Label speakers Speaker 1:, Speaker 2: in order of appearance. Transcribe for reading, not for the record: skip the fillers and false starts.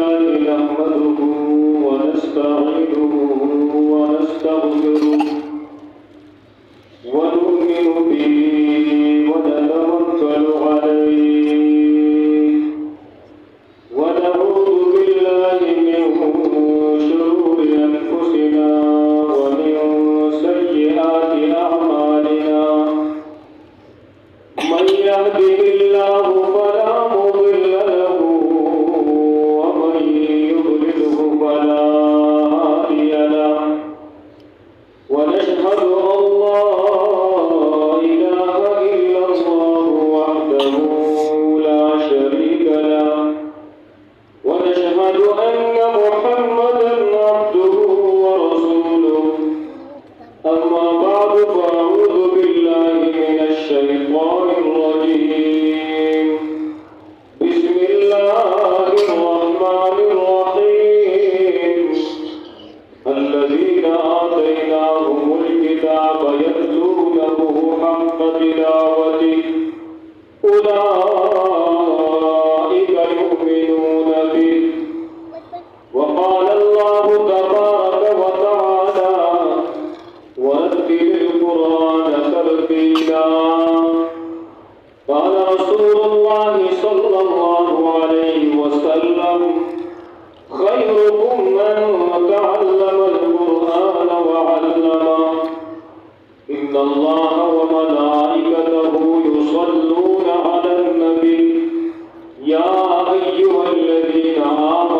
Speaker 1: لله نحمده ونستعينه ونستغفره ونؤمن به ونتوكل عليه ونعوذ بالله من شرور أنفسنا ومن سيئات أعمالنا من يهده الله فلا مضل له ومن يضلله فلا هادي له ونشهد أن لا إله إلا الله وحده لا شريك له ونشهد أن محمدا عبده ورسوله أما بعد فأعوذ بالله من الشيطان الرجيم بسم الله الرحمن الرحيم الذين آتيناهم الكتاب يتلونه حق تلاوته أولئك يؤمنون به وقال الله تبارك وتعالى ورتل القرآن ترتيلا قال رسول الله صلى الله عليه وسلم خيركم من تعلم القرآن وعلمه إن الله وملائكته يصلون على النبي يا أيها الذين آمنوا